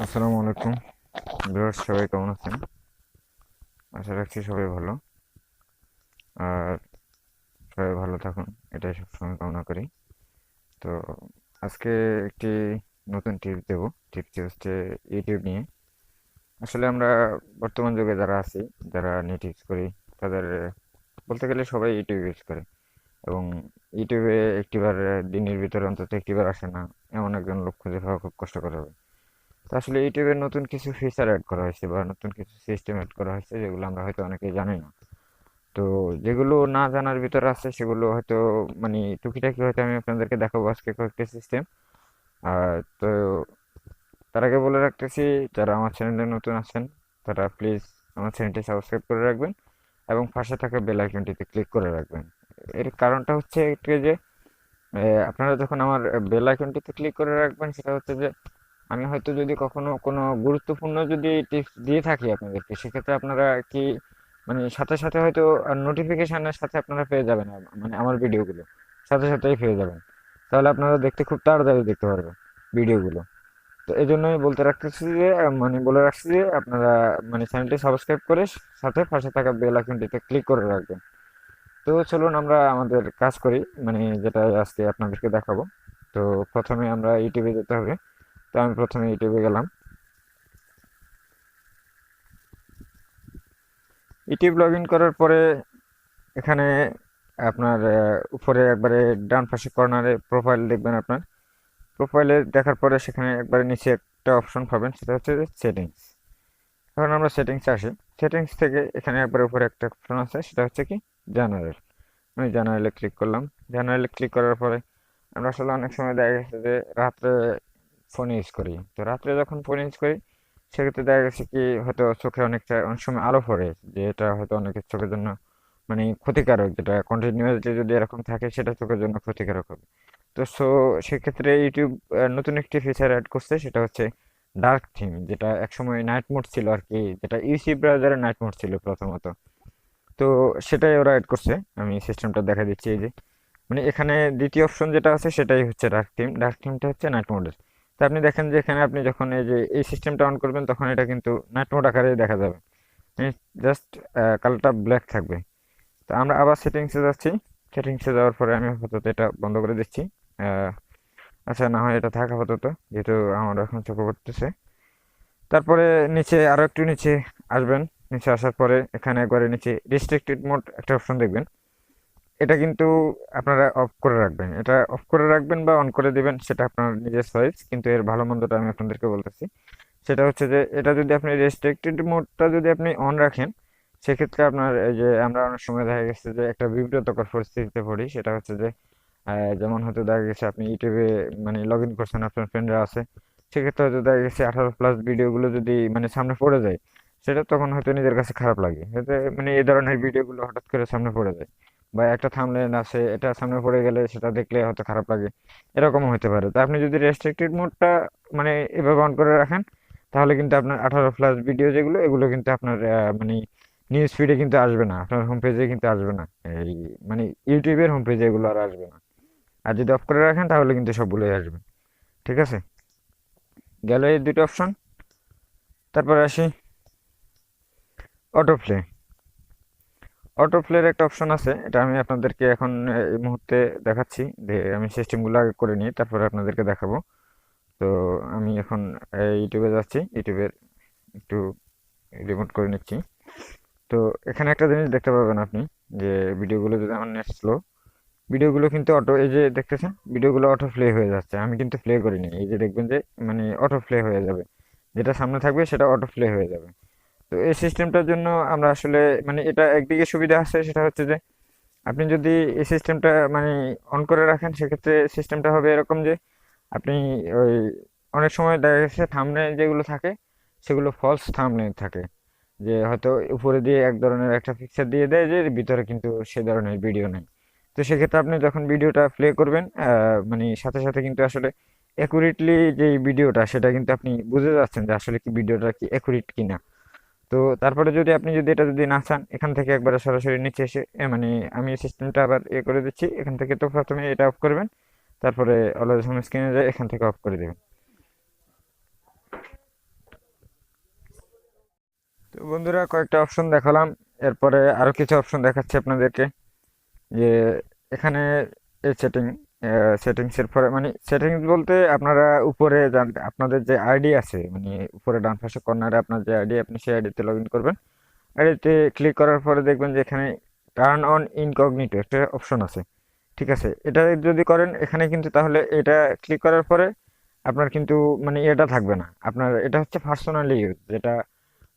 আসসালামু আলাইকুম ভিউয়ার্স, সবাই কেমন আছেন? আশা রাখছি সবাই ভালো। আর সবাই ভালো থাকুন, এটাই সবসময় কামনা করি। তো আজকে একটি নতুন টিপস দেব। টিপসটি হচ্ছে ইউটিউব নিয়ে। আসলে আমরা বর্তমান যুগে যারা আছি, যারা নেট ইউজ করি, তাদের বলতে গেলে সবাই ইউটিউব ইউজ করে। এবং ইউটিউবে একটিবার দিনের ভিতরে অন্তত একটিবার আসে না, এমন একজন লোক খুঁজে পাওয়া খুব কষ্টকর হবে। তো আসলে ইউটিউবের নতুন কিছু ফিচার অ্যাড করা হয়েছে বা নতুন কিছু সিস্টেম অ্যাড করা হয়েছে, যেগুলো আমরা হয়তো অনেকেই জানি না। তো যেগুলো না জানার ভিতরে আছে সেগুলো হয়তো মানে টুকিটাকি হয়তো আমি আপনাদেরকে দেখাবো আজকে কয়েকটা সিস্টেম। আর তো তার আগে বলে রাখতেছি, যারা আমার চ্যানেলে নতুন আছেন তারা প্লিজ আমার চ্যানেলটি সাবস্ক্রাইব করে রাখবেন এবং পাশে থাকা বেল আইকনটিতে ক্লিক করে রাখবেন। এর কারণটা হচ্ছে একটু যে আপনারা যখন আমার বেল আইকনটিতে ক্লিক করে রাখবেন, সেটা হচ্ছে যে আমি হয়তো যদি কখনো কোনো গুরুত্বপূর্ণ যদি টিপস দিয়ে থাকি আপনাদেরকে, সেক্ষেত্রে আপনারা কি মানে সাথে সাথে হয়তো নোটিফিকেশনের সাথে আপনারা পেয়ে যাবেন, মানে আমার ভিডিওগুলো সাথে সাথেই পেয়ে যাবেন। তাহলে আপনারা দেখতে খুব তাড়াতাড়ি দেখতে পারবেন ভিডিওগুলো। তো এই জন্যই বলতে রাখতেছি যে মানে বলে রাখছি যে আপনারা মানে চ্যানেলটি সাবস্ক্রাইব করে সাথে পাশে থাকা বেল আইকনটিতে ক্লিক করে রাখবেন। তো চলুন আমরা আমাদের কাজ করি, মানে যেটা আজকে আপনাদেরকে দেখাবো। তো প্রথমে আমরা ইউটিউবে যেতে হবে। তো আমি প্রথমে ইউটিউবে গেলাম। ইউটিউব লগ ইন করার পরে এখানে আপনার উপরে একবারে ডান পাশে কর্নারে প্রোফাইল দেখবেন। আপনার প্রোফাইলে দেখার পরে সেখানে একবারে নিচে একটা অপশন পাবেন, সেটা হচ্ছে সেটিংস। এখন আমরা সেটিংসে আসি। সেটিংস থেকে এখানে একবারে উপরে একটা অপশন আছে, সেটা হচ্ছে কি জেনারেল। আমি জেনারেলে ক্লিক করলাম। জেনারেলে ক্লিক করার পরে আমরা আসলে অনেক সময় দেখা গেছে যে রাত্রে ফোন ইউজ করি। তো রাত্রে যখন ফোন ইউজ করি, সেক্ষেত্রে দেখা গেছে কি হয়তো চোখে অনেকটা অনেক সময় আলো পড়ে, যে এটা হয়তো অনেকের চোখের জন্য মানে ক্ষতিকারক। যেটা কন্টিনিউয়াসলি যদি এরকম থাকে, সেটা চোখের জন্য ক্ষতিকারক হবে। তো সেক্ষেত্রে ইউটিউব নতুন একটি ফিচার অ্যাড করছে, সেটা হচ্ছে ডার্ক থিম, যেটা একসময় নাইট মোড ছিল আর কি, যেটা ইউসি ব্রাউজারে নাইট মোড ছিল প্রথমত। তো সেটাই ওরা অ্যাড করছে। আমি সিস্টেমটা দেখা দিচ্ছি, এই যে মানে এখানে দ্বিতীয় অপশন যেটা আছে সেটাই হচ্ছে ডার্ক থিম। ডার্ক থিমটা হচ্ছে নাইট মোডের। তো আপনি দেখেন যে এখানে আপনি যখন এই যে এই সিস্টেমটা অন করবেন, তখন এটা কিন্তু নাইট মোড আকারে দেখা যাবে, জাস্ট কালারটা ব্ল্যাক থাকবে। তো আমরা আবার সেটিংসে যাচ্ছি। সেটিংসে যাওয়ার পরে আমি আপাতত এটা বন্ধ করে দিচ্ছি। আহ, আচ্ছা, না হয় এটা থাকা আপাতত, যেহেতু আমার এখন চোখে পড়তেছে। তারপরে নিচে আরো একটু নিচে আসবেন। নিচে আসার পরে এখানে একবারে নিচে রেস্ট্রিক্টেড মোড একটা অপশন দেখবেন। এটা কিন্তু আপনারা অফ করে রাখবেন। এটা অফ করে রাখবেন বা অন করে দিবেন, সেটা আপনার নিজের চয়েস, কিন্তু এর ভালো মন্দটা আমি আপনাদেরকে বলতেছি। সেটা হচ্ছে যে এটা যদি আপনি রেস্ট্রিক্টেড মোডটা যদি আপনি অন রাখেন, সেক্ষেত্রে আপনার এই যে আমরা অনেক সময় দেখা গেছে যে একটা বিব্রতকর পরিস্থিতিতে পড়ি। সেটা হচ্ছে যে যেমন হয়তো দেখা গেছে আপনি ইউটিউবে মানে লগ ইন করছেন, আপনার ফ্রেন্ডরা আছে, সেক্ষেত্রে হয়তো দেখা গেছে 18+ ভিডিওগুলো যদি মানে সামনে পড়ে যায়, সেটা তখন হয়তো নিজের কাছে খারাপ লাগে। যাতে মানে এই ধরনের ভিডিওগুলো হঠাৎ করে সামনে পড়ে যায়, বা একটা থাম্বনেল আছে এটা সামনে পড়ে গেলে সেটা দেখলে হয়তো খারাপ লাগে, এরকমও হতে পারে। তো আপনি যদি রেস্ট্রিক্টেড মোডটা মানে এভাবে অন করে রাখেন, তাহলে কিন্তু আপনার 18+ ভিডিও যেগুলো, এগুলো কিন্তু আপনার মানে নিউজ ফিডে কিন্তু আসবে না, আপনার হোম পেজে কিন্তু আসবে না। এই মানে ইউটিউবের হোম পেজে এগুলো আর আসবে না। আর যদি অফ করে রাখেন, তাহলে কিন্তু সবগুলোই আসবে। ঠিক আছে, গেল এই দুটো অপশন। তারপরে আসি অটো প্লে। অটো প্লের একটা অপশন আছে, এটা আমি আপনাদেরকে এখন এই মুহূর্তে দেখাচ্ছি। যে আমি সিস্টেমগুলো আগে করে নিই, তারপরে আপনাদেরকে দেখাবো। তো আমি এখন ইউটিউবে যাচ্ছি। ইউটিউবের একটু রিমোট করে নিচ্ছি। তো এখানে একটা জিনিস দেখতে পাবেন আপনি, যে ভিডিওগুলো যদি আমার নেট স্লো, ভিডিওগুলো কিন্তু অটো, এই যে দেখতেছেন ভিডিওগুলো অটো প্লে হয়ে যাচ্ছে। আমি কিন্তু প্লে করিনি, এই যে দেখবেন যে মানে অটো প্লে হয়ে যাবে, যেটা সামনে থাকবে সেটা অটো প্লে হয়ে যাবে। তো এই সিস্টেমটার জন্য আমরা আসলে মানে এটা একদিকে সুবিধা আছে, সেটা হচ্ছে যে আপনি যদি এই সিস্টেমটা মানে অন করে রাখেন, সেক্ষেত্রে সিস্টেমটা হবে এরকম যে আপনি ওই অনেক সময় দেখা গেছে থাম্বনেল যেগুলো থাকে, সেগুলো ফলস থাম্বনেল থাকে, যে হয়তো উপরে দিয়ে এক ধরনের একটা পিকচার দিয়ে দেয়, যে ভিতরে কিন্তু সে ধরনের ভিডিও নেই। তো সেক্ষেত্রে আপনি যখন ভিডিওটা প্লে করবেন, মানে সাথে সাথে কিন্তু আসলে অ্যাকুরেটলি যে ভিডিওটা, সেটা কিন্তু আপনি বুঝে যাচ্ছেন যে আসলে কি ভিডিওটা কি অ্যাকুরেট কিনা। তো তারপরে যদি আপনি যদি এটা যদি না চান, এখান থেকে একবারে সরাসরি নিচে এসে মানে আমি সিস্টেমটা আবার করে দিচ্ছি এখান থেকে। তো প্রথমে এটা অফ করবেন, তারপরে অলওয়েজ হোম স্ক্রিনে যায় এখান থেকে অফ করে দেবেন। তো বন্ধুরা, কয়েকটা অপশন দেখালাম, এরপরে আরো কিছু অপশন দেখাচ্ছি আপনাদেরকে। যে এখানে এই সেটিংস এর পরে, মানে সেটিংস বলতে আপনারা উপরে আপনাদের যে আইডি আছে, মানে উপরে ডান পাশে কর্নারে আপনার যে আইডি, আপনি সেই আইডিতে লগ ইন করবেন। আইডিতে ক্লিক করার পরে দেখবেন যে এখানে টার্ন অন ইনকগনিটো একটা অপশন আছে। ঠিক আছে, এটা যদি করেন এখানে কিন্তু, তাহলে এটা ক্লিক করার পরে আপনার কিন্তু মানে এটা থাকবে না আপনার, এটা হচ্ছে পার্সোনালি ইউজ। যেটা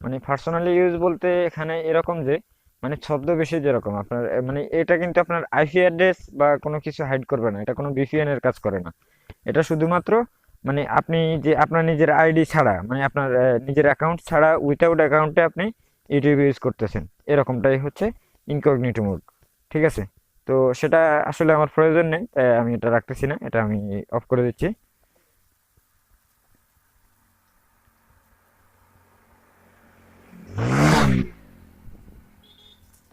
মানে পার্সোনালি ইউজ বলতে এখানে এরকম যে, মানে ছদ্মবেশে যেরকম আপনার মানে এটা কিন্তু আপনার আইপি অ্যাড্রেস বা কোনো কিছু হাইড করবে না, এটা কোনো ভিপিএন এর কাজ করে না। এটা শুধুমাত্র মানে আপনি যে আপনার নিজের আইডি ছাড়া, মানে আপনার নিজের অ্যাকাউন্ট ছাড়া উইথাউট অ্যাকাউন্টে আপনি ইউটিউব ইউজ করতেছেন, এরকমটাই হচ্ছে ইনকগনিটো মোড। ঠিক আছে, তো সেটা আসলে আমার প্রয়োজন নেই, তাই আমি এটা রাখতেছি না, এটা আমি অফ করে দিচ্ছি।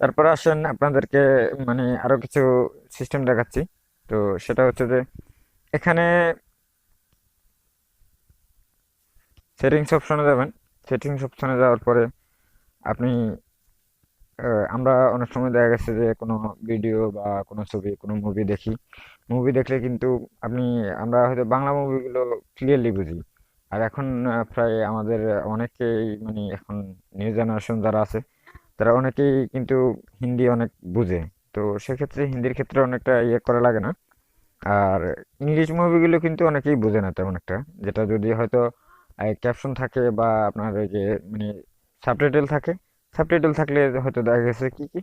তারপর আসেন আপনাদেরকে মানে আরো কিছু সিস্টেম দেখাচ্ছি। তো সেটা হচ্ছে যে এখানে সেটিংস অপশনে যাবেন। সেটিংস অপশনে যাওয়ার পরে আপনি আমরা অনেক সময় দেখা গেছে যে কোনো ভিডিও বা কোনো ছবি, কোনো মুভি দেখি। মুভি দেখলে কিন্তু আপনি, আমরা হয়তো বাংলা মুভিগুলো ক্লিয়ারলি বুঝি। আর এখন প্রায় আমাদের অনেকেই, মানে এখন নিউ জেনারেশন যারা আছে, তারা অনেকেই কিন্তু হিন্দি অনেক বুঝে। তো সেক্ষেত্রে হিন্দির ক্ষেত্রে অনেকটা ইয়ে করা লাগে না। আর ইংলিশ মুভিগুলো কিন্তু অনেকেই বোঝে না তেমন একটা। যেটা যদি হয়তো ক্যাপশন থাকে বা আপনার ওই যে মানে সাবটাইটেল থাকে, সাবটাইটেল থাকলে হয়তো দেখা গেছে কি কি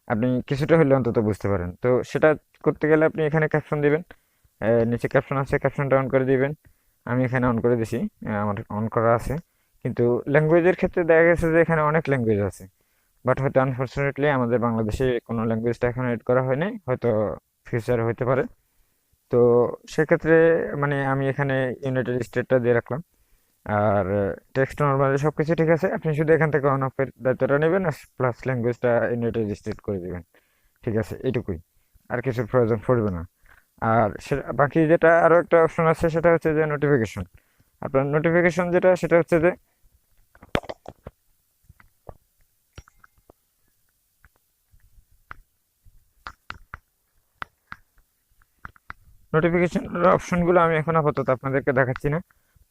আপনি কিছুটা হলে অন্তত বুঝতে পারেন। তো সেটা করতে গেলে আপনি এখানে ক্যাপশন দিবেন। নিচে ক্যাপশন আছে, ক্যাপশনটা অন করে দিবেন। আমি এখানে অন করে দিছি, আমার অন করা আছে। কিন্তু ল্যাঙ্গুয়েজের ক্ষেত্রে দেখা গেছে যে এখানে অনেক ল্যাঙ্গুয়েজ আছে, বাট হয়তো আনফরচুনেটলি আমাদের বাংলাদেশে কোনো ল্যাঙ্গুয়েজটা এখন এড করা হয়নি, হয়তো ফিউচারে হতে পারে। তো সেক্ষেত্রে মানে আমি এখানে ইউনাইটেড স্টেটটা দিয়ে রাখলাম। আর টেক্সট নর্মালি সব কিছু ঠিক আছে, আপনি শুধু এখান থেকে অন অফের দায়িত্বটা নেবেন, আর প্লাস ল্যাঙ্গুয়েজটা ইউনাইটেড স্টেট করে দিবেন। ঠিক আছে, এইটুকুই, আর কিছুর প্রয়োজন পড়বে না। আর বাকি যেটা আরও একটা অপশন আছে, সেটা হচ্ছে যে নোটিফিকেশন। আপনার নোটিফিকেশন যেটা, সেটা হচ্ছে যে নোটিফিকেশন অপশনগুলো আমি এখন আপাতত আপনাদেরকে দেখাচ্ছি না।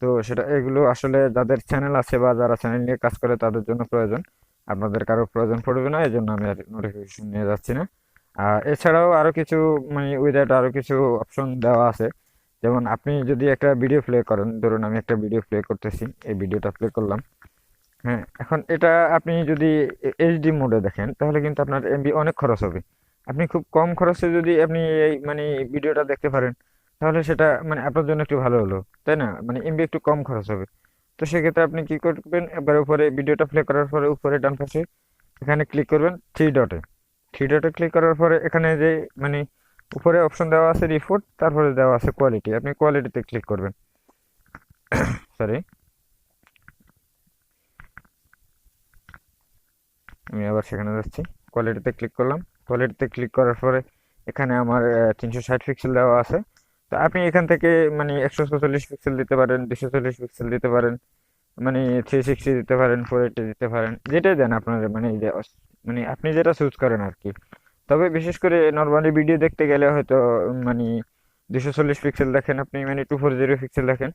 তো সেটা, এগুলো আসলে যাদের চ্যানেল আছে বা যারা চ্যানেল নিয়ে কাজ করে তাদের জন্য প্রয়োজন। আপনাদের কারো প্রয়োজন পড়বে না, এই জন্য আমি আর নোটিফিকেশন নিয়ে যাচ্ছি না। আর এছাড়াও আরো কিছু মানে উইদাউট আরো কিছু অপশন দেওয়া আছে। যেমন আপনি যদি একটা ভিডিও প্লে করেন, ধরুন আমি একটা ভিডিও প্লে করতেছি, এই ভিডিওটা প্লে করলাম। হ্যাঁ, এখন এটা আপনি যদি এইচডি মোডে দেখেন, তাহলে কিন্তু আপনার এমবি অনেক খরচ হবে। আপনি খুব কম খরচে যদি আপনি এই মানে ভিডিওটা দেখতে পারেন, তাহলে সেটা মানে আপনার জন্য একটু ভালো হলো, তাই না? মানে এমবি একটু কম খরচ হবে। তো সেক্ষেত্রে আপনি কি করবেন, এবার উপরে ভিডিওটা প্লে করার পরে উপরে ডান পাশে এখানে ক্লিক করবেন থ্রি ডটে ক্লিক করার পরে এখানে যে মানে উপরে অপশন দেওয়া আছে রিপোর্ট, তারপরে দেওয়া আছে কোয়ালিটি, আপনি কোয়ালিটিতে ক্লিক করবেন। সরি, আমি আবার সেখানে যাচ্ছি। কোয়ালিটিতে ক্লিক করলাম। কোয়ালিটিতে ক্লিক করার পরে এখানে আমার 360 পিক্সেল দেওয়া আছে। তো আপনি এখান থেকে মানে 144 পিক্সেল দিতে পারেন, 240 পিক্সেল দিতে পারেন, মানে 360 দিতে পারেন, 480 দিতে পারেন, যেটাই দেন আপনার মানে এই যে মানে আপনি যেটা চুজ করেন আর কি। তবে বিশেষ করে নর্মালি ভিডিও দেখতে গেলে হয়তো মানে 240 পিক্সেল দেখেন আপনি, মানে 240 পিক্সেল দেখেন,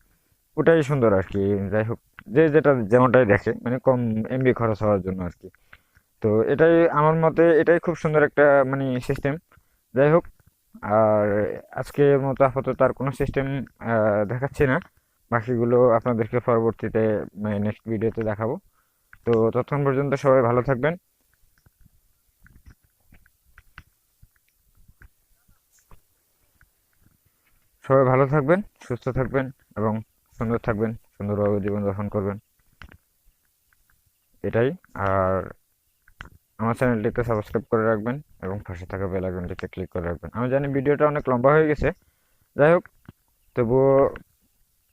ওটাই সুন্দর আর কি। যাই হোক, যে যেটা যেমনটাই দেখে, মানে কম এমবি খরচ হওয়ার জন্য আর কি। তো এটাই আমার মতে, এটাই খুব সুন্দর একটা মানে সিস্টেম। যাই হোক, আর আজকের মতো আপাতত আর কোনো সিস্টেম দেখাচ্ছি না। বাকিগুলো আপনাদেরকে পরবর্তীতে নেক্সট ভিডিওতে দেখাবো। তো ততক্ষণ পর্যন্ত সবাই ভালো থাকবেন। সবাই ভালো থাকবেন, সুস্থ থাকবেন এবং সুন্দর থাকবেন, সুন্দরভাবে জীবনযাপন করবেন, এটাই। আর আমার চ্যানেলটিকে সাবস্ক্রাইব করে রাখবেন এবং পাশে থাকা বেল আইকনটিতে ক্লিক করে রাখবেন। আমি জানি ভিডিওটা অনেক লম্বা হয়ে গেছে, যাই হোক, তবুও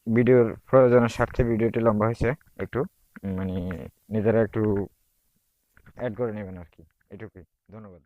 ভিডিওর প্রয়োজনের স্বার্থে ভিডিওটি লম্বা হয়েছে একটু, মানে নিজেরা একটু অ্যাড করে নেবেন আর কি, এটুকুই। ধন্যবাদ।